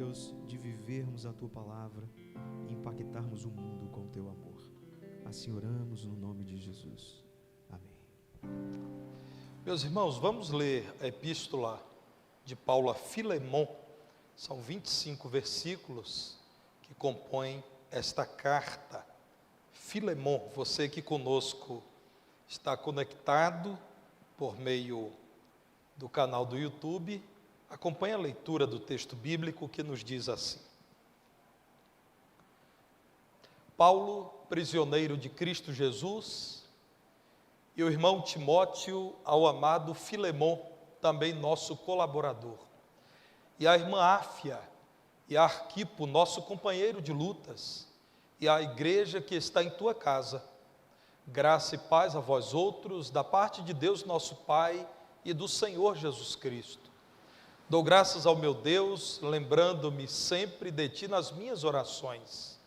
Deus, de vivermos a Tua Palavra e impactarmos o mundo com o Teu amor. Assim oramos no nome de Jesus. Amém. Meus irmãos, vamos ler a epístola de Paulo a Filemon. São 25 versículos que compõem esta carta. Filemon, você que conosco está conectado por meio do canal do YouTube, acompanhe a leitura do texto bíblico que nos diz assim: Paulo, prisioneiro de Cristo Jesus, e o irmão Timóteo ao amado Filemon, também nosso colaborador, e a irmã Áfia e a Arquipo, nosso companheiro de lutas, e a igreja que está em tua casa. Graça e paz a vós outros, da parte de Deus nosso Pai e do Senhor Jesus Cristo. Dou graças ao meu Deus, lembrando-me sempre de ti nas minhas orações,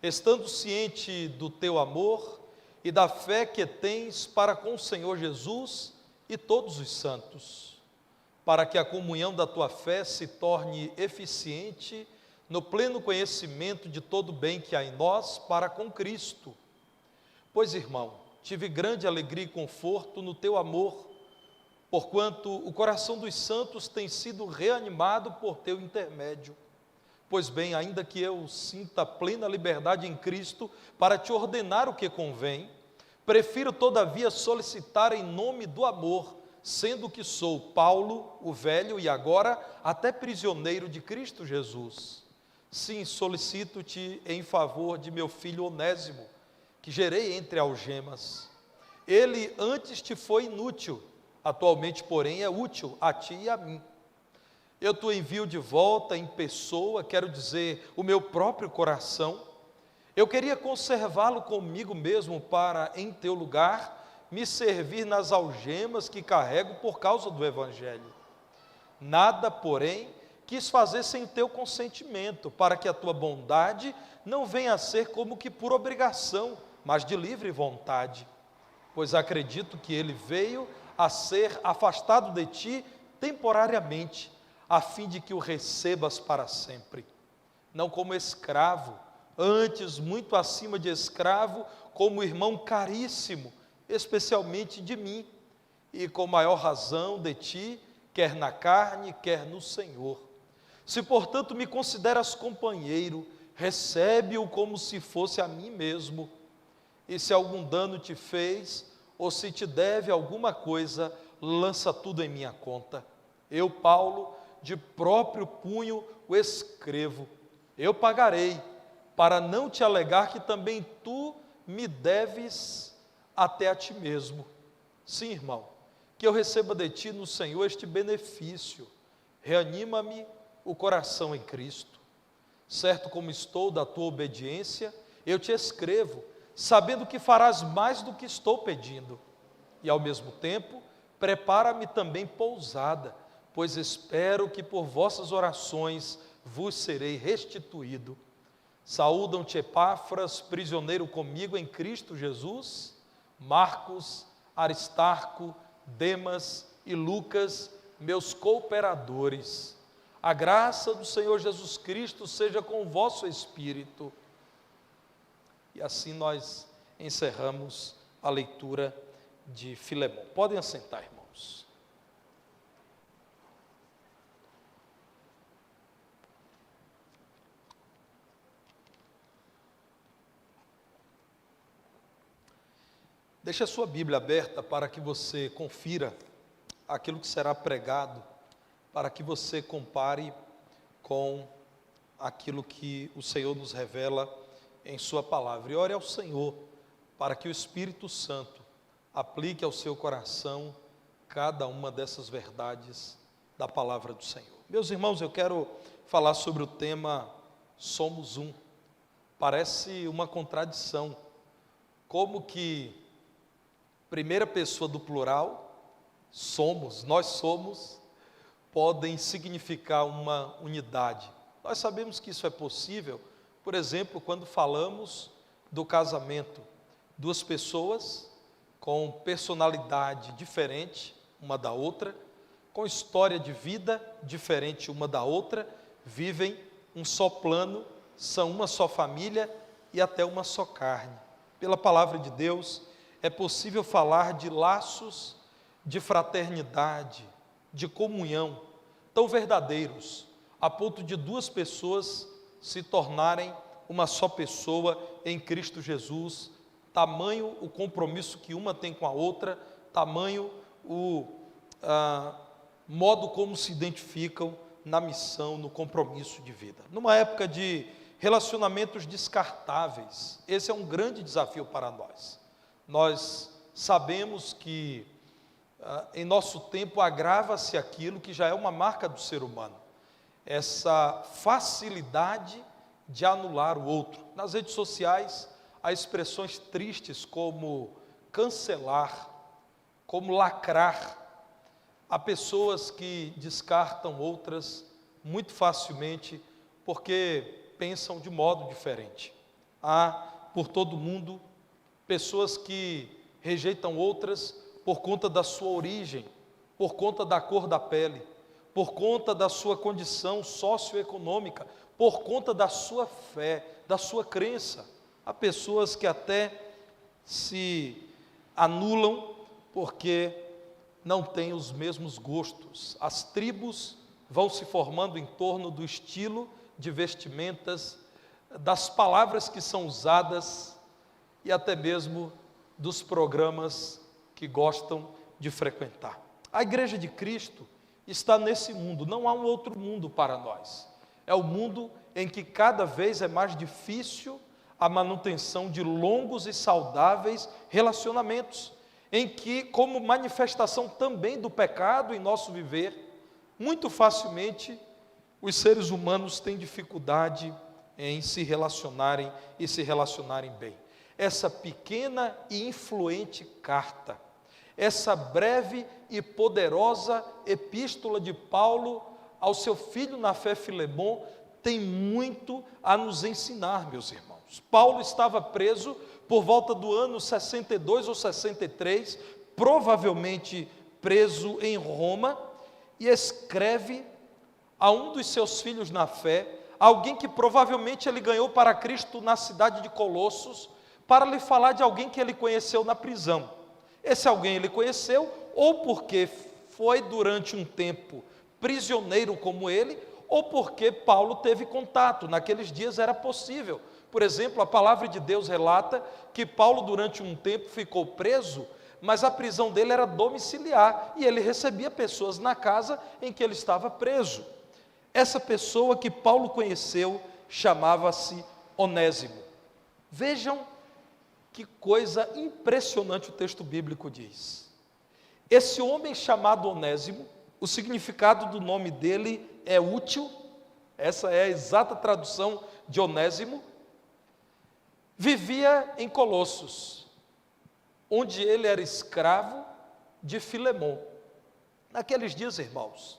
estando ciente do teu amor e da fé que tens para com o Senhor Jesus e todos os santos, para que a comunhão da tua fé se torne eficiente no pleno conhecimento de todo o bem que há em nós para com Cristo. Pois, irmão, tive grande alegria e conforto no teu amor, porquanto o coração dos santos tem sido reanimado por teu intermédio. Pois bem, ainda que eu sinta plena liberdade em Cristo para te ordenar o que convém, prefiro todavia solicitar em nome do amor, sendo que sou Paulo, o velho, e agora até prisioneiro de Cristo Jesus. Sim, solicito-te em favor de meu filho Onésimo, que gerei entre algemas. Ele antes te foi inútil, atualmente, porém, é útil a ti e a mim. Eu te envio de volta em pessoa, quero dizer, o meu próprio coração. Eu queria conservá-lo comigo mesmo para, em teu lugar, me servir nas algemas que carrego por causa do Evangelho. Nada, porém, quis fazer sem teu consentimento, para que a tua bondade não venha a ser como que por obrigação, mas de livre vontade. Pois acredito que ele veio a ser afastado de ti temporariamente, a fim de que o recebas para sempre. Não como escravo, antes muito acima de escravo, como irmão caríssimo, especialmente de mim, e com maior razão de ti, quer na carne, quer no Senhor. Se, portanto, me consideras companheiro, recebe-o como se fosse a mim mesmo. E se algum dano te fez, ou se te deve alguma coisa, lança tudo em minha conta. Eu, Paulo, de próprio punho o escrevo. Eu pagarei, para não te alegar que também tu me deves até a ti mesmo. Sim, irmão, que eu receba de ti no Senhor este benefício. Reanima-me o coração em Cristo. Certo como estou da tua obediência, eu te escrevo, sabendo que farás mais do que estou pedindo. E ao mesmo tempo, prepara-me também pousada, pois espero que por vossas orações vos serei restituído. Saúdam-te Epáfras, prisioneiro comigo em Cristo Jesus, Marcos, Aristarco, Demas e Lucas, meus cooperadores. A graça do Senhor Jesus Cristo seja com o vosso espírito. E assim nós encerramos a leitura de Filemon. Podem assentar, irmãos. Deixe a sua Bíblia aberta para que você confira aquilo que será pregado, para que você compare com aquilo que o Senhor nos revela em sua palavra. E ore ao Senhor para que o Espírito Santo aplique ao seu coração cada uma dessas verdades da palavra do Senhor. Meus irmãos, eu quero falar sobre o tema Somos Um. Parece uma contradição, como que primeira pessoa do plural, somos, nós somos, podem significar uma unidade. Nós sabemos que isso é possível, por exemplo, quando falamos do casamento. Duas pessoas com personalidade diferente uma da outra, com história de vida diferente uma da outra, vivem um só plano, são uma só família e até uma só carne. Pela palavra de Deus, é possível falar de laços de fraternidade, de comunhão, tão verdadeiros, a ponto de duas pessoas se tornarem uma só pessoa em Cristo Jesus, tamanho o compromisso que uma tem com a outra, tamanho o modo como se identificam na missão, no compromisso de vida. Numa época de relacionamentos descartáveis, esse é um grande desafio para nós. Nós sabemos que em nosso tempo agrava-se aquilo que já é uma marca do ser humano, essa facilidade de anular o outro. Nas redes sociais, há expressões tristes como cancelar, como lacrar. Há pessoas que descartam outras muito facilmente porque pensam de modo diferente. Há por todo mundo pessoas que rejeitam outras por conta da sua origem, por conta da cor da pele, por conta da sua condição socioeconômica, por conta da sua fé, da sua crença. Há pessoas que até se anulam porque não têm os mesmos gostos. As tribos vão se formando em torno do estilo de vestimentas, das palavras que são usadas e até mesmo dos programas que gostam de frequentar. A Igreja de Cristo está nesse mundo, não há um outro mundo para nós. É o mundo em que cada vez é mais difícil a manutenção de longos e saudáveis relacionamentos, em que, como manifestação também do pecado em nosso viver, muito facilmente os seres humanos têm dificuldade em se relacionarem e se relacionarem bem. Essa pequena e influente carta, essa breve e poderosa epístola de Paulo ao seu filho na fé Filemon, tem muito a nos ensinar, meus irmãos. Paulo estava preso por volta do ano 62 ou 63, provavelmente preso em Roma, e escreve a um dos seus filhos na fé, alguém que provavelmente ele ganhou para Cristo na cidade de Colossos, para lhe falar de alguém que ele conheceu na prisão. Esse alguém ele conheceu, ou porque foi durante um tempo prisioneiro como ele, ou porque Paulo teve contato. Naqueles dias era possível. Por exemplo, a palavra de Deus relata que Paulo durante um tempo ficou preso, mas a prisão dele era domiciliar, e ele recebia pessoas na casa em que ele estava preso. Essa pessoa que Paulo conheceu chamava-se Onésimo. Vejam que coisa impressionante o texto bíblico diz. Esse homem chamado Onésimo, o significado do nome dele é útil, essa é a exata tradução de Onésimo, vivia em Colossos, onde ele era escravo de Filemon. Naqueles dias, irmãos,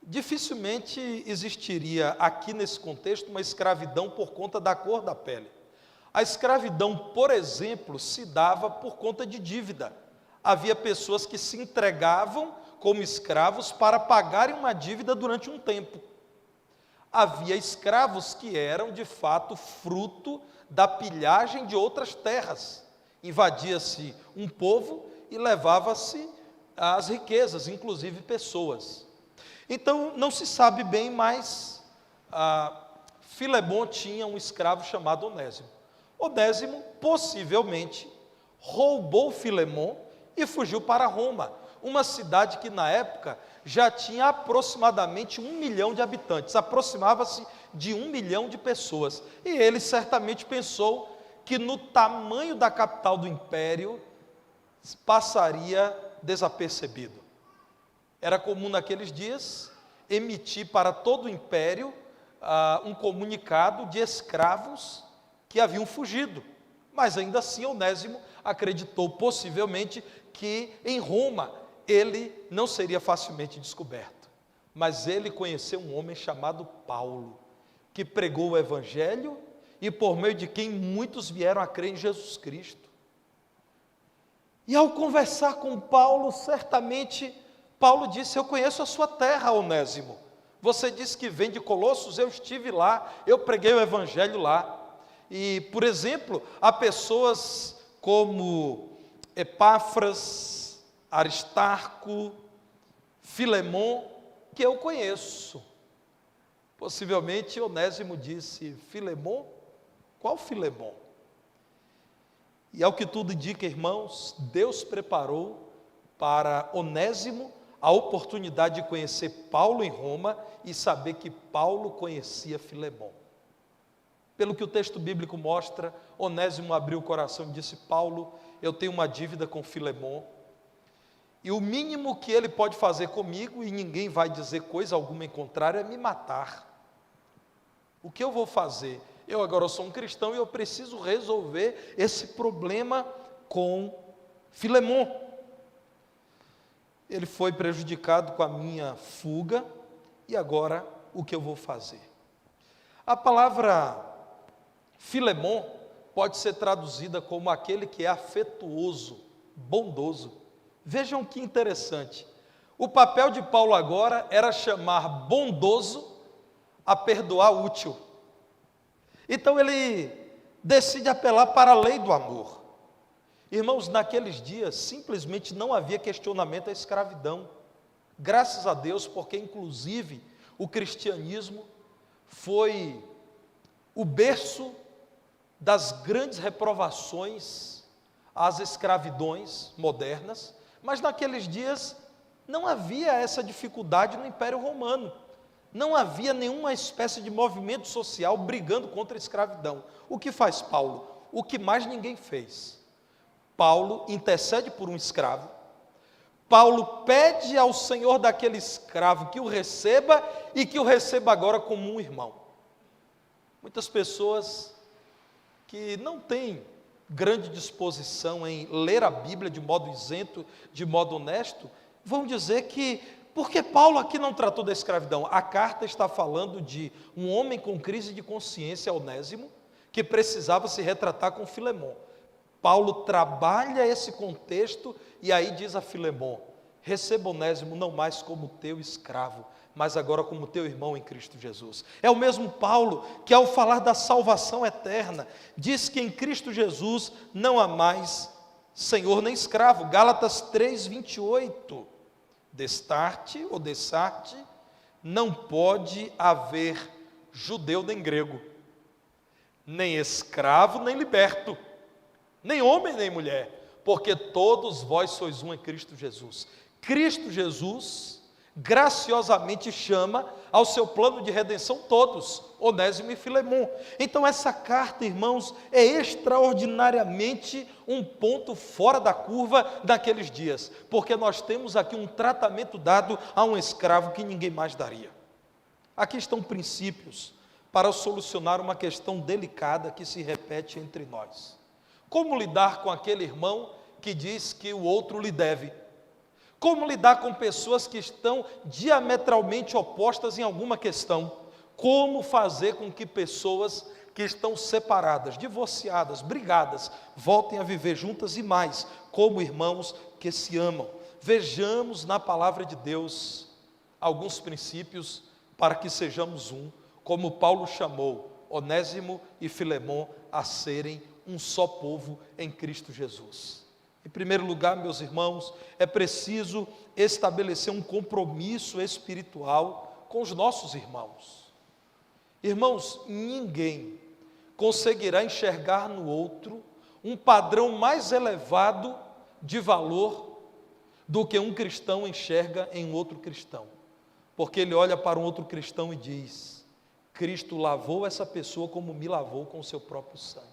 dificilmente existiria aqui nesse contexto uma escravidão por conta da cor da pele. A escravidão, por exemplo, se dava por conta de dívida. Havia pessoas que se entregavam como escravos para pagarem uma dívida durante um tempo. Havia escravos que eram, de fato, fruto da pilhagem de outras terras. Invadia-se um povo e levava-se as riquezas, inclusive pessoas. Então, não se sabe bem, mas Filemon tinha um escravo chamado Onésimo. Onésimo, possivelmente, roubou Filemon e fugiu para Roma, uma cidade que na época já tinha aproximadamente 1 milhão de habitantes, aproximava-se de 1 milhão de pessoas. E ele certamente pensou que no tamanho da capital do império passaria desapercebido. Era comum naqueles dias emitir para todo o império um comunicado de escravos que haviam fugido, mas ainda assim Onésimo acreditou possivelmente que em Roma ele não seria facilmente descoberto. Mas ele conheceu um homem chamado Paulo, que pregou o evangelho e por meio de quem muitos vieram a crer em Jesus Cristo. E ao conversar com Paulo, certamente Paulo disse: eu conheço a sua terra, Onésimo. Você disse que vem de Colossos, eu estive lá, eu preguei o evangelho lá. E, por exemplo, há pessoas como Epáfras, Aristarco, Filemon, que eu conheço. Possivelmente Onésimo disse: Filemon? Qual Filemon? E ao que tudo indica, irmãos, Deus preparou para Onésimo a oportunidade de conhecer Paulo em Roma e saber que Paulo conhecia Filemon. Pelo que o texto bíblico mostra, Onésimo abriu o coração e disse: Paulo, eu tenho uma dívida com Filemon, e o mínimo que ele pode fazer comigo, e ninguém vai dizer coisa alguma em contrário, é me matar. O que eu vou fazer? Eu agora sou um cristão e eu preciso resolver esse problema com Filemon. Ele foi prejudicado com a minha fuga, e agora o que eu vou fazer? A palavra Filemon pode ser traduzida como aquele que é afetuoso, bondoso. Vejam que interessante. O papel de Paulo agora era chamar bondoso a perdoar útil. Então ele decide apelar para a lei do amor. Irmãos, naqueles dias simplesmente não havia questionamento à escravidão. Graças a Deus, porque inclusive o cristianismo foi o berço das grandes reprovações às escravidões modernas, mas naqueles dias não havia essa dificuldade no Império Romano. Não havia nenhuma espécie de movimento social brigando contra a escravidão. O que faz Paulo? O que mais ninguém fez. Paulo intercede por um escravo. Paulo pede ao senhor daquele escravo que o receba e que o receba agora como um irmão. Muitas pessoas que não têm grande disposição em ler a Bíblia de modo isento, de modo honesto, vão dizer que, por que Paulo aqui não tratou da escravidão? A carta está falando de um homem com crise de consciência, Onésimo, que precisava se retratar com Filemon. Paulo trabalha esse contexto e aí diz a Filemon: receba Onésimo não mais como teu escravo, mas agora como teu irmão em Cristo Jesus. É o mesmo Paulo que, ao falar da salvação eterna, diz que em Cristo Jesus não há mais senhor nem escravo. Gálatas 3:28. Destarte ou dessarte, não pode haver judeu nem grego, nem escravo nem liberto, nem homem nem mulher, porque todos vós sois um em Cristo Jesus. Cristo Jesus graciosamente chama ao seu plano de redenção todos, Onésimo e Filemon. Então essa carta, irmãos, é extraordinariamente um ponto fora da curva daqueles dias, porque nós temos aqui um tratamento dado a um escravo que ninguém mais daria. Aqui estão princípios para solucionar uma questão delicada que se repete entre nós. Como lidar com aquele irmão que diz que o outro lhe deve? Como lidar com pessoas que estão diametralmente opostas em alguma questão? Como fazer com que pessoas que estão separadas, divorciadas, brigadas, voltem a viver juntas e mais, como irmãos que se amam? Vejamos na palavra de Deus alguns princípios para que sejamos um, como Paulo chamou Onésimo e Filemon a serem um só povo em Cristo Jesus. Em primeiro lugar, meus irmãos, é preciso estabelecer um compromisso espiritual com os nossos irmãos. Irmãos, ninguém conseguirá enxergar no outro um padrão mais elevado de valor do que um cristão enxerga em outro cristão. Porque ele olha para um outro cristão e diz: Cristo lavou essa pessoa como me lavou com o seu próprio sangue.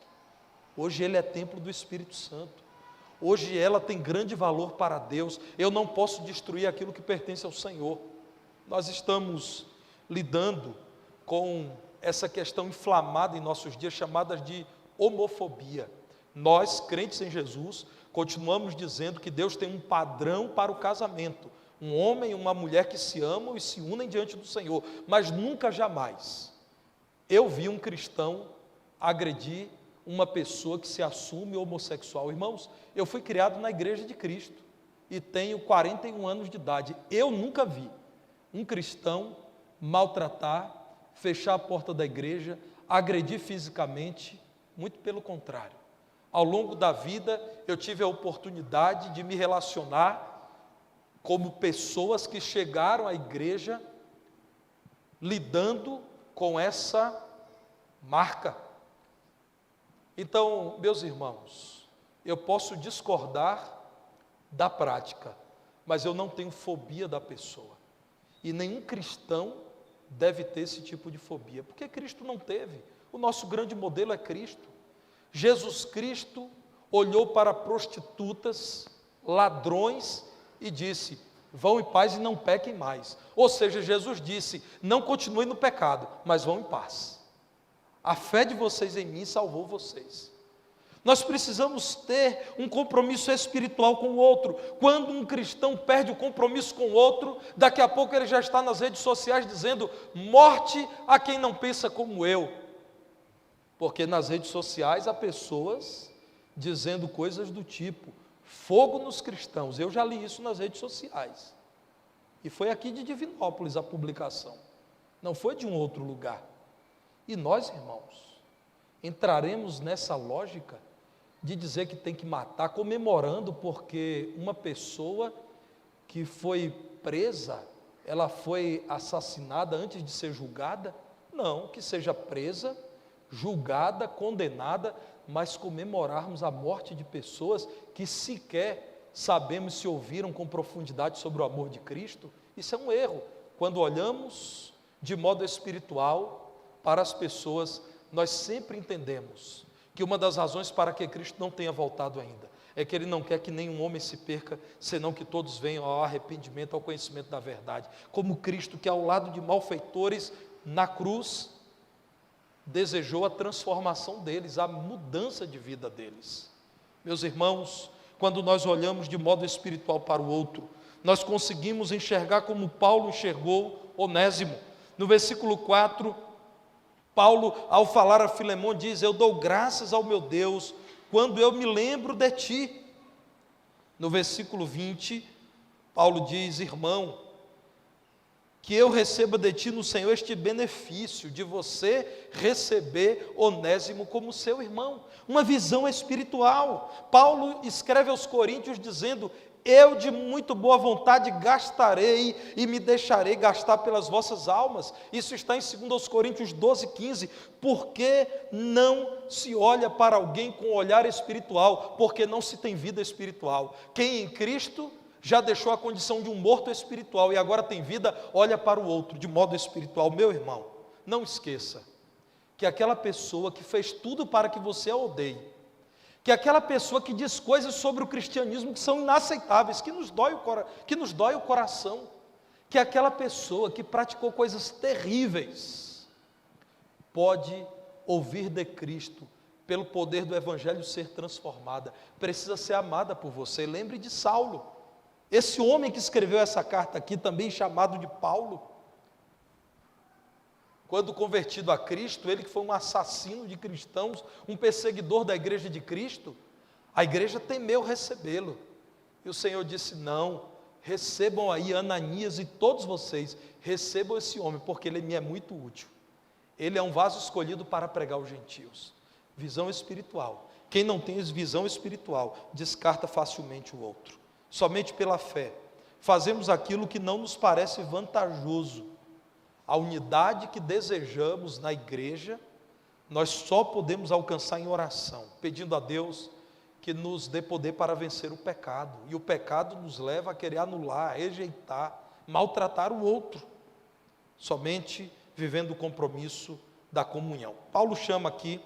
Hoje ele é templo do Espírito Santo. Hoje ela tem grande valor para Deus. Eu não posso destruir aquilo que pertence ao Senhor. Nós estamos lidando com essa questão inflamada em nossos dias, chamada de homofobia. Nós, crentes em Jesus, continuamos dizendo que Deus tem um padrão para o casamento. Um homem e uma mulher que se amam e se unem diante do Senhor. Mas nunca, jamais, eu vi um cristão agredir uma pessoa que se assume homossexual. Irmãos, eu fui criado na igreja de Cristo. e tenho 41 anos de idade. Eu nunca vi um cristão maltratar, fechar a porta da igreja, agredir fisicamente, muito pelo contrário. Ao longo da vida, eu tive a oportunidade de me relacionar como pessoas que chegaram à igreja lidando com essa marca. Então, meus irmãos, eu posso discordar da prática, mas eu não tenho fobia da pessoa. E nenhum cristão deve ter esse tipo de fobia, porque Cristo não teve. O nosso grande modelo é Cristo. Jesus Cristo olhou para prostitutas, ladrões e disse: vão em paz e não pequem mais. Ou seja, Jesus disse: não continuem no pecado, mas vão em paz. A fé de vocês em mim salvou vocês. Nós precisamos ter um compromisso espiritual com o outro. Quando um cristão perde o compromisso com o outro, daqui a pouco ele já está nas redes sociais dizendo: morte a quem não pensa como eu. Porque nas redes sociais há pessoas dizendo coisas do tipo: fogo nos cristãos. Eu já li isso nas redes sociais. E foi aqui de Divinópolis a publicação. Não foi de um outro lugar. E nós, irmãos, entraremos nessa lógica de dizer que tem que matar, comemorando porque uma pessoa que foi presa, ela foi assassinada antes de ser julgada? Não, que seja presa, julgada, condenada, mas comemorarmos a morte de pessoas que sequer sabemos se ouviram com profundidade sobre o amor de Cristo. Isso é um erro. Quando olhamos de modo espiritual para as pessoas, nós sempre entendemos que uma das razões para que Cristo não tenha voltado ainda é que Ele não quer que nenhum homem se perca, senão que todos venham ao arrependimento, ao conhecimento da verdade. Como Cristo, que ao lado de malfeitores na cruz, desejou a transformação deles, a mudança de vida deles. Meus irmãos, quando nós olhamos de modo espiritual para o outro, nós conseguimos enxergar como Paulo enxergou Onésimo. No versículo 4, Paulo, ao falar a Filemão, diz: eu dou graças ao meu Deus quando eu me lembro de ti. No versículo 20, Paulo diz: irmão, que eu receba de ti no Senhor este benefício de você receber Onésimo como seu irmão. Uma visão espiritual. Paulo escreve aos Coríntios dizendo: eu de muito boa vontade gastarei e me deixarei gastar pelas vossas almas. Isso está em 2 Coríntios 12:15. Porque não se olha para alguém com olhar espiritual? Porque não se tem vida espiritual. Quem em Cristo já deixou a condição de um morto espiritual e agora tem vida, olha para o outro de modo espiritual. Meu irmão, não esqueça que aquela pessoa que fez tudo para que você a odeie, que aquela pessoa que diz coisas sobre o cristianismo que são inaceitáveis, que nos dói o coração, que aquela pessoa que praticou coisas terríveis, pode ouvir de Cristo, pelo poder do Evangelho ser transformada, precisa ser amada por você. Lembre de Saulo, esse homem que escreveu essa carta aqui, também chamado de Paulo. Quando convertido a Cristo, ele que foi um assassino de cristãos, um perseguidor da igreja de Cristo, a igreja temeu recebê-lo. E o Senhor disse: não, recebam aí Ananias e todos vocês, recebam esse homem, porque ele me é muito útil. Ele é um vaso escolhido para pregar os gentios. Visão espiritual. Quem não tem visão espiritual, descarta facilmente o outro. Somente pela fé, fazemos aquilo que não nos parece vantajoso. A unidade que desejamos na igreja, nós só podemos alcançar em oração, pedindo a Deus que nos dê poder para vencer o pecado. E o pecado nos leva a querer anular, rejeitar, maltratar o outro. Somente vivendo o compromisso da comunhão. Paulo chama aqui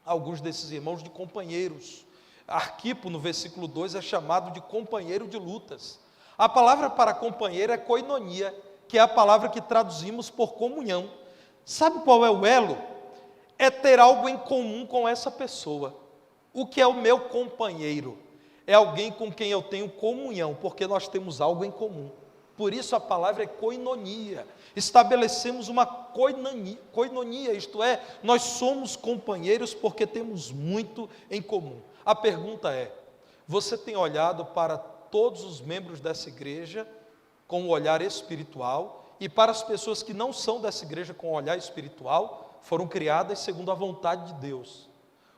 alguns desses irmãos de companheiros. Arquipo, no versículo 2, é chamado de companheiro de lutas. A palavra para companheiro é koinonia, que é a palavra que traduzimos por comunhão. Sabe qual é o elo? É ter algo em comum com essa pessoa. O que é o meu companheiro? É alguém com quem eu tenho comunhão, porque nós temos algo em comum. Por isso a palavra é koinonia. Estabelecemos uma koinonia, isto é, nós somos companheiros porque temos muito em comum. A pergunta é: você tem olhado para todos os membros dessa igreja com um olhar espiritual e para as pessoas que não são dessa igreja com olhar espiritual, foram criadas segundo a vontade de Deus.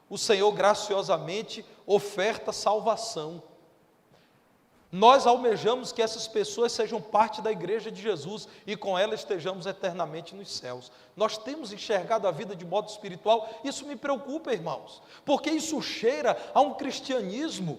O Senhor graciosamente oferta salvação. Nós almejamos que essas pessoas sejam parte da igreja de Jesus e com ela estejamos eternamente nos céus. Nós temos enxergado a vida de modo espiritual, isso me preocupa, irmãos, porque isso cheira a um cristianismo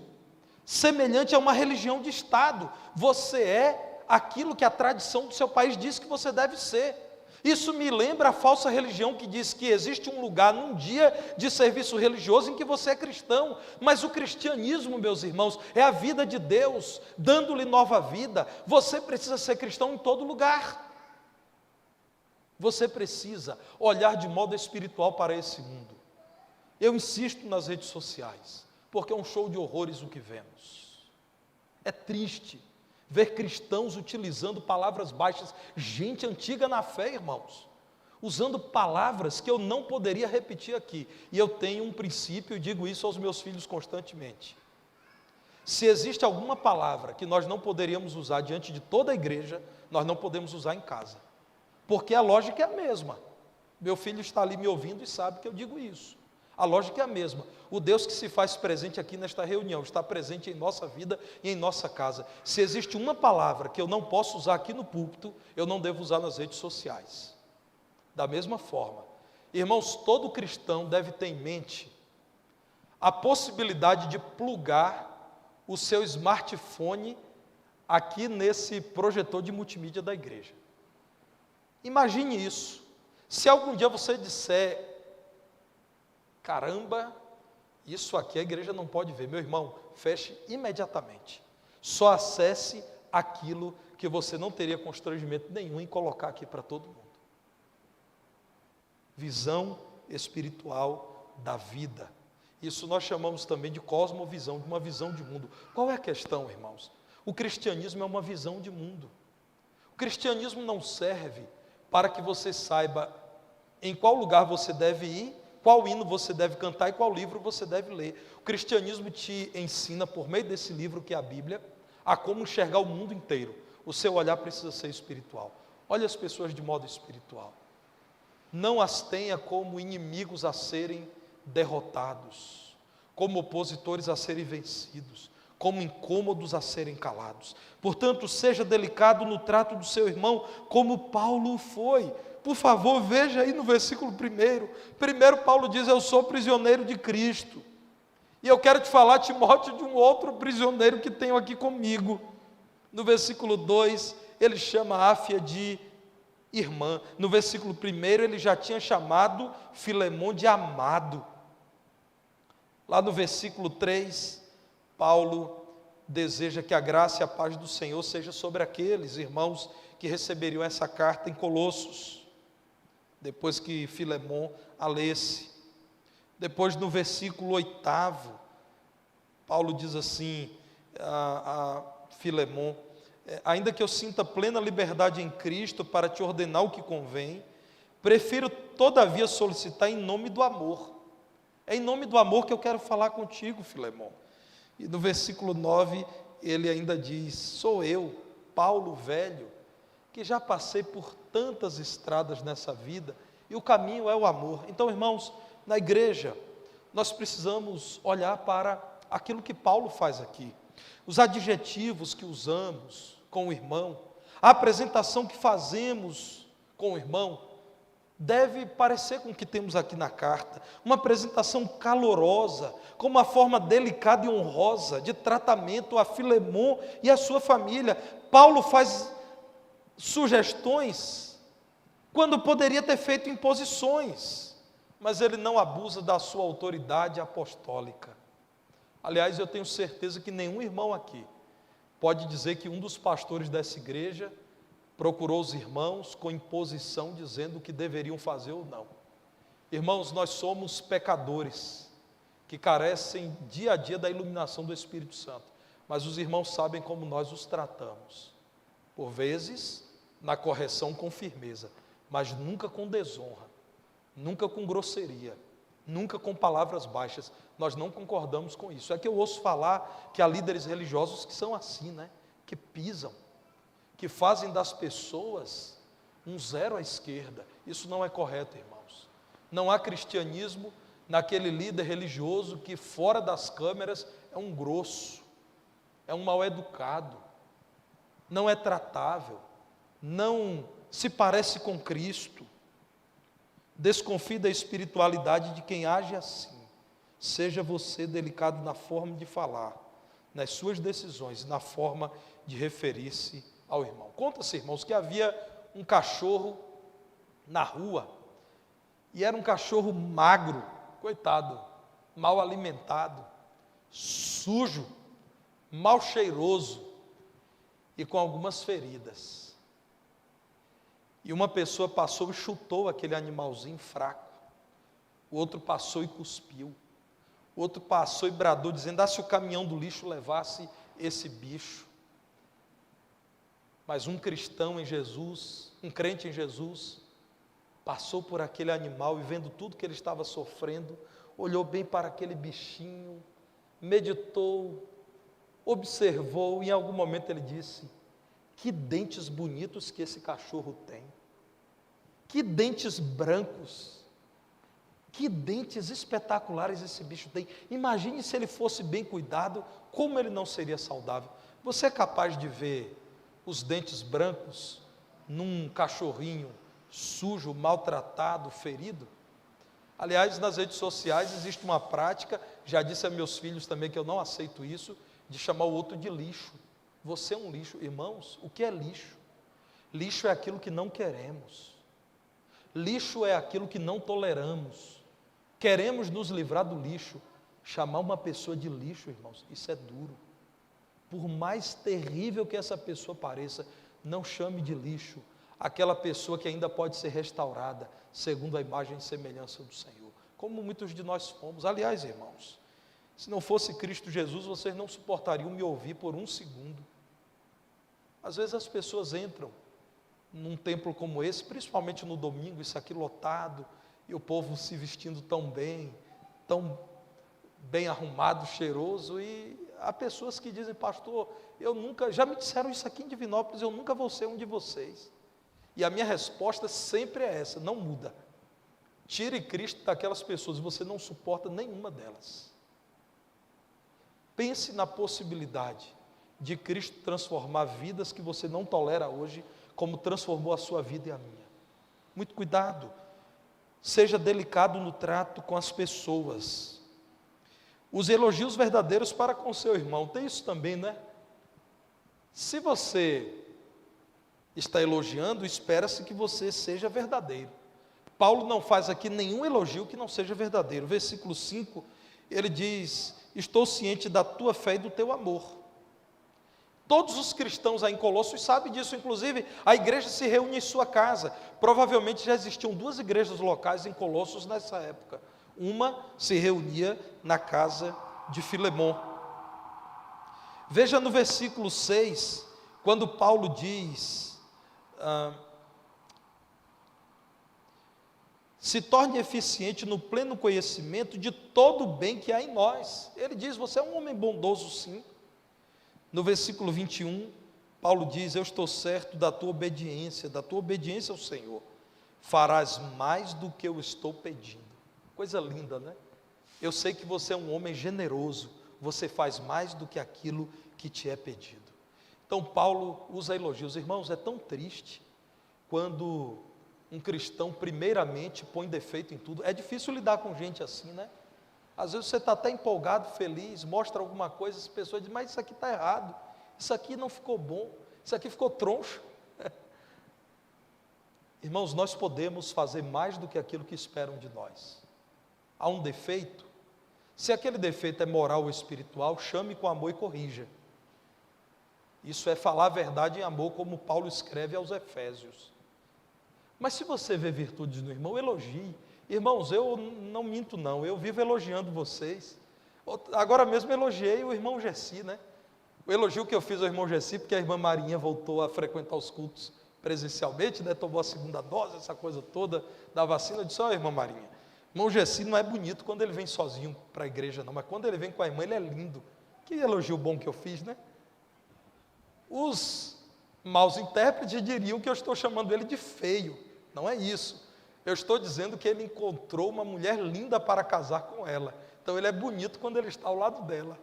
semelhante a uma religião de Estado. Você é aquilo que a tradição do seu país diz que você deve ser. Isso me lembra a falsa religião que diz que existe um lugar num dia de serviço religioso em que você é cristão, mas o cristianismo, meus irmãos, é a vida de Deus, dando-lhe nova vida. Você precisa ser cristão em todo lugar. Você precisa olhar de modo espiritual para esse mundo. Eu insisto nas redes sociais, porque é um show de horrores o que vemos. É triste ver cristãos utilizando palavras baixas, gente antiga na fé, irmãos, usando palavras que eu não poderia repetir aqui. E eu tenho um princípio, e digo isso aos meus filhos constantemente. Se existe alguma palavra que nós não poderíamos usar diante de toda a igreja, nós não podemos usar em casa, porque a lógica é a mesma. Meu filho está ali me ouvindo e sabe que eu digo isso. A lógica é a mesma. O Deus que se faz presente aqui nesta reunião está presente em nossa vida e em nossa casa. Se existe uma palavra que eu não posso usar aqui no púlpito, eu não devo usar nas redes sociais. Da mesma forma, irmãos, todo cristão deve ter em mente a possibilidade de plugar o seu smartphone aqui nesse projetor de multimídia da igreja. Imagine isso. Se algum dia você disser: caramba, isso aqui a igreja não pode ver. Meu irmão, feche imediatamente. Só acesse aquilo que você não teria constrangimento nenhum em colocar aqui para todo mundo. Visão espiritual da vida. Isso nós chamamos também de cosmovisão, de uma visão de mundo. Qual é a questão, irmãos? O cristianismo é uma visão de mundo. O cristianismo não serve para que você saiba em qual lugar você deve ir, qual hino você deve cantar e qual livro você deve ler. O cristianismo te ensina, por meio desse livro que é a Bíblia, a como enxergar o mundo inteiro. O seu olhar precisa ser espiritual. Olhe as pessoas de modo espiritual. Não as tenha como inimigos a serem derrotados, como opositores a serem vencidos, como incômodos a serem calados. Portanto, seja delicado no trato do seu irmão, como Paulo foi. Por favor, veja aí no versículo 1. Primeiro Paulo diz: eu sou prisioneiro de Cristo. E eu quero te falar, Timóteo, de um outro prisioneiro que tenho aqui comigo. No versículo 2, ele chama Áfia de irmã. No versículo 1, ele já tinha chamado Filemon de amado. Lá no versículo 3, Paulo deseja que a graça e a paz do Senhor seja sobre aqueles irmãos que receberiam essa carta em Colossos, depois que Filemon a lesse. Depois, no versículo 8, Paulo diz assim a Filemon: ainda que eu sinta plena liberdade em Cristo para te ordenar o que convém, prefiro todavia solicitar em nome do amor. É em nome do amor que eu quero falar contigo, Filemon. E no versículo 9, ele ainda diz: sou eu, Paulo velho, que já passei por tantas estradas nessa vida, e o caminho é o amor. Então, irmãos, na igreja, nós precisamos olhar para aquilo que Paulo faz aqui. Os adjetivos que usamos com o irmão, a apresentação que fazemos com o irmão, deve parecer com o que temos aqui na carta, uma apresentação calorosa, com uma forma delicada e honrosa de tratamento a Filemon e a sua família. Paulo faz sugestões quando poderia ter feito imposições, mas ele não abusa da sua autoridade apostólica. Aliás, eu tenho certeza que nenhum irmão aqui pode dizer que um dos pastores dessa igreja procurou os irmãos com imposição, dizendo o que deveriam fazer ou não. Irmãos, nós somos pecadores, que carecem dia a dia da iluminação do Espírito Santo, mas os irmãos sabem como nós os tratamos, por vezes na correção com firmeza, mas nunca com desonra, nunca com grosseria, nunca com palavras baixas. Nós não concordamos com isso. É que eu ouço falar que há líderes religiosos que são assim, né? Que pisam, que fazem das pessoas um 0 à esquerda. Isso não é correto, irmãos. Não há cristianismo naquele líder religioso que fora das câmeras é um grosso, é um mal educado, não é tratável, não se parece com Cristo. Desconfie da espiritualidade de quem age assim. Seja você delicado na forma de falar, nas suas decisões, na forma de referir-se ao irmão. Conta-se, irmãos, que havia um cachorro na rua, e era um cachorro magro, coitado, mal alimentado, sujo, mal cheiroso e com algumas feridas. E uma pessoa passou e chutou aquele animalzinho fraco, o outro passou e cuspiu, o outro passou e bradou, dizendo: ah, se o caminhão do lixo levasse esse bicho. Mas um cristão em Jesus, um crente em Jesus, passou por aquele animal e vendo tudo que ele estava sofrendo, olhou bem para aquele bichinho, meditou, observou, e em algum momento ele disse: que dentes bonitos que esse cachorro tem, que dentes brancos, que dentes espetaculares esse bicho tem. Imagine se ele fosse bem cuidado, como ele não seria saudável. Você é capaz de ver os dentes brancos num cachorrinho sujo, maltratado, ferido? Aliás, nas redes sociais existe uma prática, já disse a meus filhos também que eu não aceito isso, de chamar o outro de lixo. Você é um lixo. Irmãos, o que é lixo? Lixo é aquilo que não queremos. Lixo é aquilo que não toleramos. Queremos nos livrar do lixo. Chamar uma pessoa de lixo, irmãos, isso é duro. Por mais terrível que essa pessoa pareça, não chame de lixo aquela pessoa que ainda pode ser restaurada, segundo a imagem e semelhança do Senhor, como muitos de nós fomos. Aliás, irmãos, se não fosse Cristo Jesus, vocês não suportariam me ouvir por um segundo. Às vezes as pessoas entram num templo como esse, principalmente no domingo, isso aqui lotado, e o povo se vestindo tão bem arrumado, cheiroso, e há pessoas que dizem: pastor, eu nunca, já me disseram isso aqui em Divinópolis, eu nunca vou ser um de vocês. E a minha resposta sempre é essa: não muda. Tire Cristo daquelas pessoas, você não suporta nenhuma delas. Pense na possibilidade de Cristo transformar vidas que você não tolera hoje, como transformou a sua vida e a minha. Muito cuidado, seja delicado no trato com as pessoas. Os elogios verdadeiros para com seu irmão, tem isso também, né? Se você está elogiando, espera-se que você seja verdadeiro. Paulo não faz aqui nenhum elogio que não seja verdadeiro. Versículo 5, ele diz: estou ciente da tua fé e do teu amor. Todos os cristãos aí em Colossos sabem disso, inclusive a igreja se reúne em sua casa. Provavelmente já existiam 2 igrejas locais em Colossos nessa época. Uma se reunia na casa de Filemon. Veja no versículo 6, quando Paulo diz: se torne eficiente no pleno conhecimento de todo o bem que há em nós. Ele diz: você é um homem bondoso, sim. No versículo 21, Paulo diz: eu estou certo da tua obediência ao Senhor. Farás mais do que eu estou pedindo. Coisa linda, né? Eu sei que você é um homem generoso, você faz mais do que aquilo que te é pedido. Então Paulo usa elogios. Irmãos, é tão triste quando um cristão primeiramente põe defeito em tudo. É difícil lidar com gente assim, né? Às vezes você está até empolgado, feliz, mostra alguma coisa, as pessoas dizem: mas isso aqui está errado, isso aqui não ficou bom, isso aqui ficou troncho. Irmãos, nós podemos fazer mais do que aquilo que esperam de nós. Há um defeito, se aquele defeito é moral ou espiritual, chame com amor e corrija. Isso é falar a verdade em amor, como Paulo escreve aos Efésios. Mas se você vê virtudes no irmão, elogie. Irmãos, eu não minto não, eu vivo elogiando vocês. Agora mesmo elogiei o irmão Gessi, né? O elogio que eu fiz ao irmão Gessi, porque a irmã Marinha voltou a frequentar os cultos presencialmente, né? Tomou a 2ª dose, essa coisa toda da vacina. Eu disse: ó, irmã Marinha, irmão Gessi não é bonito quando ele vem sozinho para a igreja não, mas quando ele vem com a irmã, ele é lindo. Que elogio bom que eu fiz, né? Os Maus intérpretes diriam que eu estou chamando ele de feio. Não é isso. Eu estou dizendo que ele encontrou uma mulher linda para casar com ela. Então ele é bonito quando ele está ao lado dela.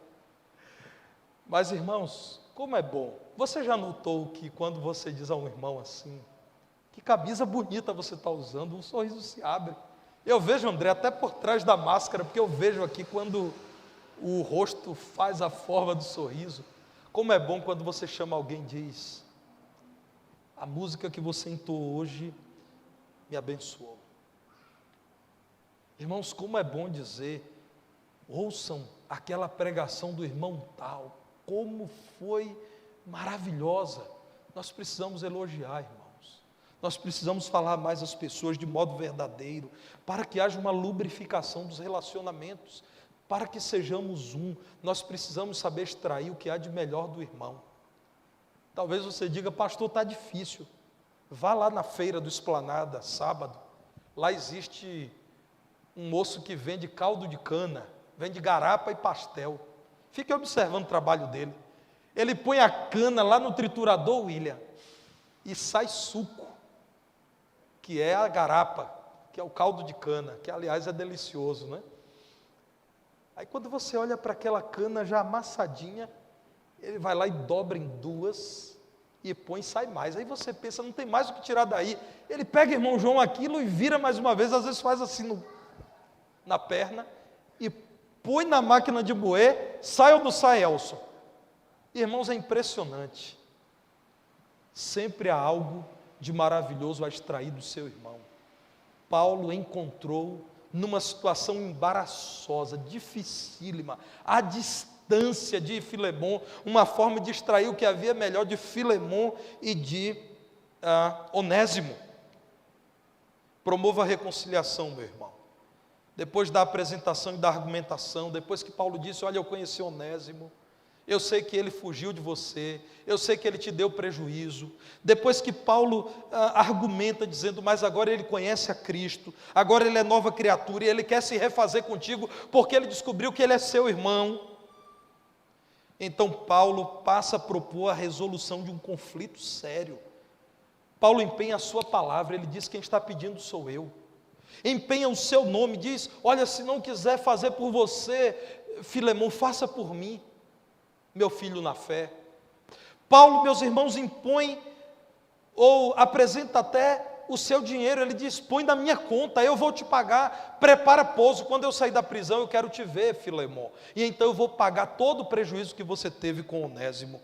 Mas, irmãos, como é bom. Você já notou que quando você diz a um irmão assim, que camisa bonita você está usando, um sorriso se abre. Eu vejo, André, até por trás da máscara, porque eu vejo aqui quando o rosto faz a forma do sorriso. Como é bom quando você chama alguém e diz: a música que você entoou hoje me abençoou. Irmãos, como é bom dizer: ouçam aquela pregação do irmão tal, como foi maravilhosa. Nós precisamos elogiar, irmãos. Nós precisamos falar mais às pessoas de modo verdadeiro, para que haja uma lubrificação dos relacionamentos, para que sejamos um. Nós precisamos saber extrair o que há de melhor do irmão. Talvez você diga: pastor, está difícil. Vá lá na feira do Esplanada, sábado. Lá existe um moço que vende caldo de cana, vende garapa e pastel. Fique observando o trabalho dele. Ele põe a cana lá no triturador, William, e sai suco, que é a garapa, que é o caldo de cana, que aliás é delicioso, né? Aí quando você olha para aquela cana já amassadinha, ele vai lá e dobra em duas, e põe e sai mais. Aí você pensa, não tem mais o que tirar daí. Ele pega, irmão João, aquilo e vira mais uma vez, às vezes faz assim na perna, e põe na máquina de moer, sai ou não sai, Elson? Irmãos, é impressionante. Sempre há algo de maravilhoso a extrair do seu irmão. Paulo encontrou, numa situação embaraçosa, dificílima, à distância de Filemon, uma forma de extrair o que havia melhor de Filemon e de Onésimo. Promova a reconciliação, meu irmão. Depois da apresentação e da argumentação, depois que Paulo disse: olha, eu conheci Onésimo, eu sei que ele fugiu de você, eu sei que ele te deu prejuízo. Depois que Paulo argumenta dizendo: mas agora ele conhece a Cristo, agora ele é nova criatura e ele quer se refazer contigo porque ele descobriu que ele é seu irmão. Então Paulo passa a propor a resolução de um conflito sério. Paulo empenha a sua palavra, ele diz: quem está pedindo sou eu. Empenha o seu nome, diz: olha, se não quiser fazer por você, Filemon, faça por mim, meu filho na fé. Paulo, meus irmãos, impõe ou apresenta até o seu dinheiro. Ele diz: põe na minha conta, eu vou te pagar, prepara pouso, quando eu sair da prisão eu quero te ver, Filemon, e então eu vou pagar todo o prejuízo que você teve com Onésimo.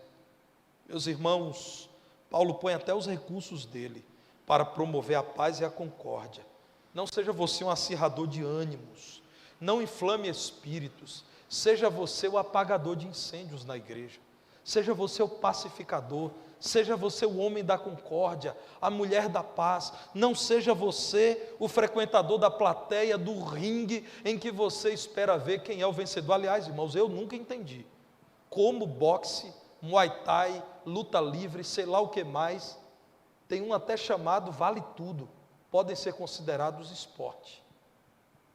Meus irmãos, Paulo põe até os recursos dele para promover a paz e a concórdia. Não seja você um acirrador de ânimos, não inflame espíritos, seja você o apagador de incêndios na igreja, seja você o pacificador, seja você o homem da concórdia, a mulher da paz. Não seja você o frequentador da plateia, do ringue, em que você espera ver quem é o vencedor. Aliás, irmãos, eu nunca entendi como boxe, muay thai, luta livre, sei lá o que mais, tem um até chamado vale tudo, podem ser considerados esporte.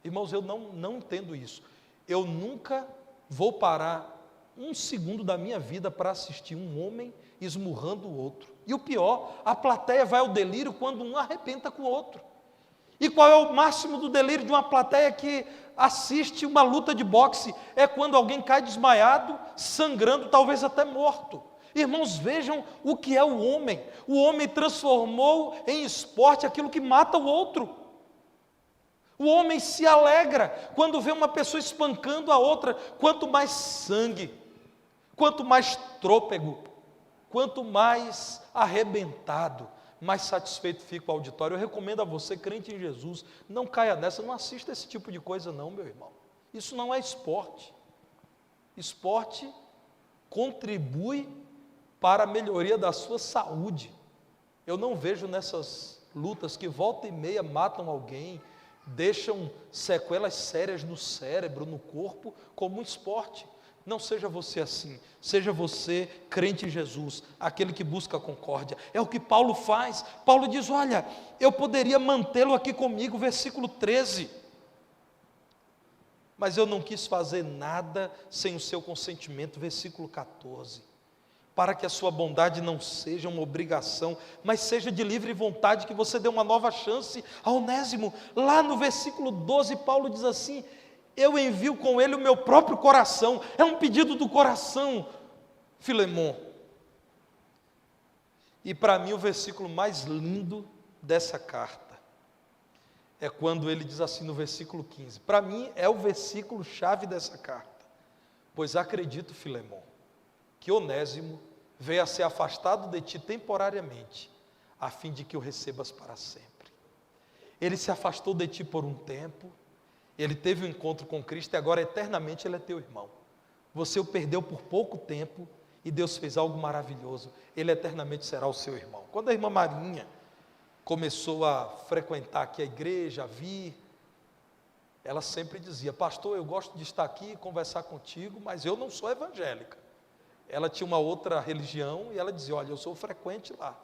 Irmãos, eu não entendo isso. Eu nunca vou parar um segundo da minha vida para assistir um homem esmurrando o outro. E o pior, a plateia vai ao delírio quando um arrebenta com o outro. E qual é o máximo do delírio de uma plateia que assiste uma luta de boxe? É quando alguém cai desmaiado, sangrando, talvez até morto. Irmãos, vejam o que é o homem. O homem transformou em esporte aquilo que mata o outro. O homem se alegra quando vê uma pessoa espancando a outra. Quanto mais sangue, quanto mais trôpego, quanto mais arrebentado, mais satisfeito fica o auditório. Eu recomendo a você, crente em Jesus, não caia nessa, não assista esse tipo de coisa não, meu irmão. Isso não é esporte. Esporte contribui para a melhoria da sua saúde. Eu não vejo nessas lutas que volta e meia matam alguém, deixam sequelas sérias no cérebro, no corpo, como um esporte. Não seja você assim, seja você crente em Jesus, aquele que busca a concórdia. É o que Paulo faz. Paulo diz: olha, eu poderia mantê-lo aqui comigo, versículo 13, mas eu não quis fazer nada sem o seu consentimento, versículo 14. para que a sua bondade não seja uma obrigação, mas seja de livre vontade, que você dê uma nova chance a Onésimo. Lá no versículo 12, Paulo diz assim: eu envio com ele o meu próprio coração. É um pedido do coração, Filemon. E para mim o versículo mais lindo dessa carta é quando ele diz assim no versículo 15. Para mim é o versículo chave dessa carta. Pois acredito, Filemon, que Onésimo veio a ser afastado de ti temporariamente, a fim de que o recebas para sempre. Ele se afastou de ti por um tempo, ele teve um encontro com Cristo e agora eternamente ele é teu irmão. Você o perdeu por pouco tempo e Deus fez algo maravilhoso. Ele eternamente será o seu irmão. Quando a irmã Marinha começou a frequentar aqui a igreja, a vir, ela sempre dizia: pastor, eu gosto de estar aqui e conversar contigo, mas eu não sou evangélica. Ela tinha uma outra religião e ela dizia: olha, eu sou frequente lá.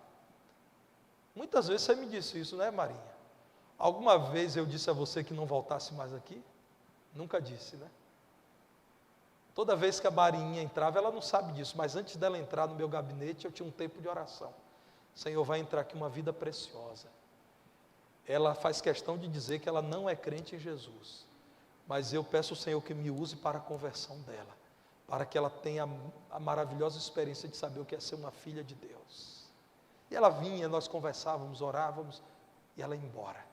Muitas vezes você me disse isso, né, Marinha? Alguma vez eu disse a você que não voltasse mais aqui? Nunca disse, né? Toda vez que a Marinha entrava, ela não sabe disso, mas antes dela entrar no meu gabinete, eu tinha um tempo de oração. Senhor, vai entrar aqui uma vida preciosa. Ela faz questão de dizer que ela não é crente em Jesus, mas eu peço ao Senhor que me use para a conversão dela, para que ela tenha a maravilhosa experiência de saber o que é ser uma filha de Deus. E ela vinha, nós conversávamos, orávamos, e ela ia embora.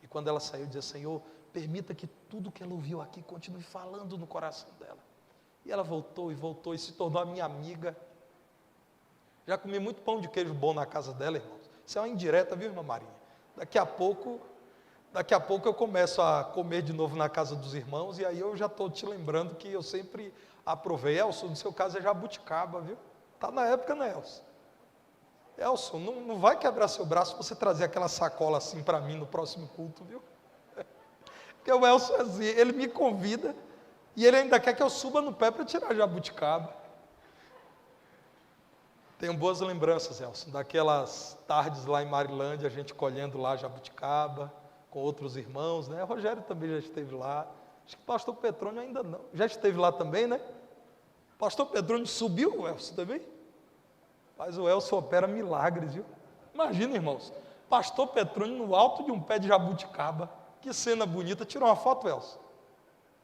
E quando ela saiu, dizia: Senhor, permita que tudo que ela ouviu aqui continue falando no coração dela. E ela voltou e se tornou a minha amiga. Já comi muito pão de queijo bom na casa dela, irmãos. Isso é uma indireta, viu, irmã Marinha? Daqui a pouco eu começo a comer de novo na casa dos irmãos, e aí eu já estou te lembrando que eu sempre aprovei. Elson, no seu caso é jabuticaba, viu? Está na época, né, Elson? Elson, não vai quebrar seu braço se você trazer aquela sacola assim para mim no próximo culto, viu? Porque o Elson, assim, ele me convida, e ele ainda quer que eu suba no pé para tirar jabuticaba. Tenho boas lembranças, Elson, daquelas tardes lá em Marilândia, a gente colhendo lá jabuticaba, com outros irmãos, né? O Rogério também já esteve lá. Acho que o pastor Petrônio ainda não. Já esteve lá também, né? O pastor Petrônio subiu, o Elson também? Mas o Elson opera milagres, viu? Imagina, irmãos, pastor Petrônio no alto de um pé de jabuticaba. Que cena bonita. Tira uma foto, Elson.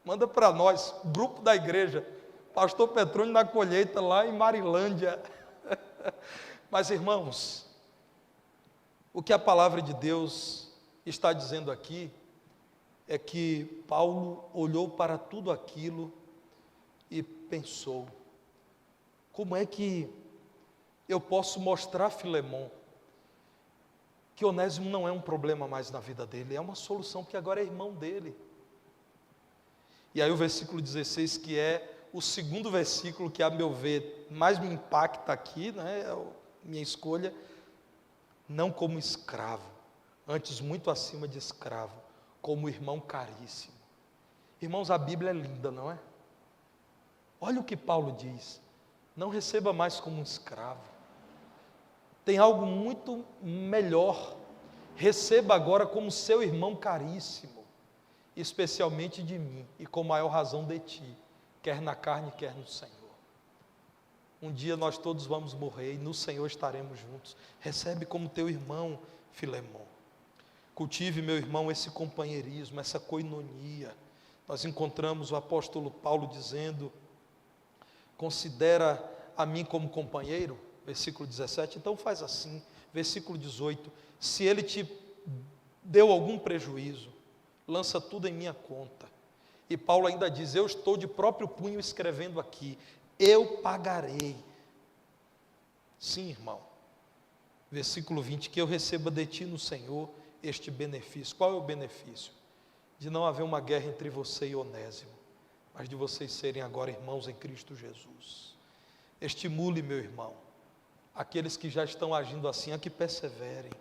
Manda para nós, grupo da igreja. Pastor Petrônio na colheita lá em Marilândia. Mas, irmãos, o que a palavra de Deus está dizendo aqui é que Paulo olhou para tudo aquilo e pensou: como é que eu posso mostrar a Filemon que Onésimo não é um problema mais na vida dele, é uma solução, porque agora é irmão dele. E aí o versículo 16, que é o segundo versículo que, a meu ver, mais me impacta aqui, né, é a minha escolha: não como escravo, antes muito acima de escravo, como irmão caríssimo. Irmãos, a Bíblia é linda, não é? Olha o que Paulo diz: não receba mais como um escravo, tem algo muito melhor, receba agora como seu irmão caríssimo, especialmente de mim, e com maior razão de ti, quer na carne, quer no Senhor. Um dia nós todos vamos morrer e no Senhor estaremos juntos. Recebe como teu irmão, Filemon. Cultive, meu irmão, esse companheirismo, essa koinonia. Nós encontramos o apóstolo Paulo dizendo: considera a mim como companheiro, versículo 17, então faz assim, versículo 18, se ele te deu algum prejuízo, lança tudo em minha conta. E Paulo ainda diz: eu estou de próprio punho escrevendo aqui, eu pagarei. Sim, irmão. Versículo 20, que eu receba de ti no Senhor este benefício. Qual é o benefício? De não haver uma guerra entre você e Onésimo, mas de vocês serem agora irmãos em Cristo Jesus. Estimule, meu irmão, aqueles que já estão agindo assim, a que perseverem.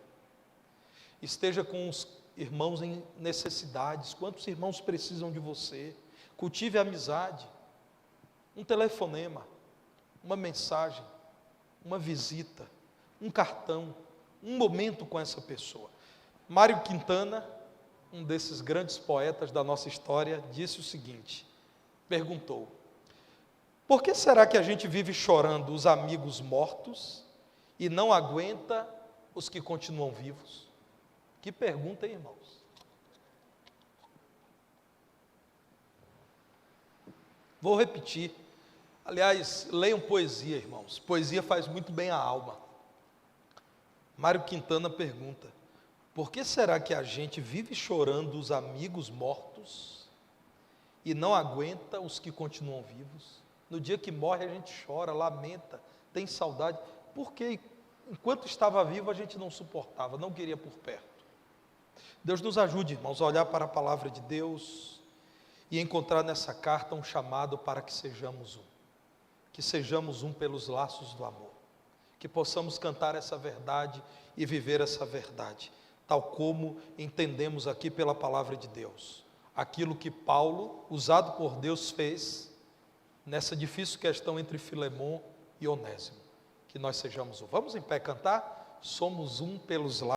Esteja com os irmãos em necessidades. Quantos irmãos precisam de você? Cultive a amizade, um telefonema, uma mensagem, uma visita, um cartão, um momento com essa pessoa. Mário Quintana, um desses grandes poetas da nossa história, disse o seguinte, perguntou: Por que será que a gente vive chorando os amigos mortos e não aguenta os que continuam vivos? Que pergunta, hein, irmãos? Vou repetir. Aliás, leiam poesia, irmãos. Poesia faz muito bem à alma. Mário Quintana pergunta: por que será que a gente vive chorando os amigos mortos e não aguenta os que continuam vivos? No dia que morre a gente chora, lamenta, tem saudade. Porque enquanto estava vivo a gente não suportava, não queria por perto. Deus nos ajude, irmãos, a olhar para a palavra de Deus e encontrar nessa carta um chamado para que sejamos um. Que sejamos um pelos laços do amor. Que possamos cantar essa verdade e viver essa verdade, tal como entendemos aqui pela palavra de Deus. Aquilo que Paulo, usado por Deus, fez nessa difícil questão entre Filemon e Onésimo. Que nós sejamos um. Vamos em pé cantar? Somos um pelos laços.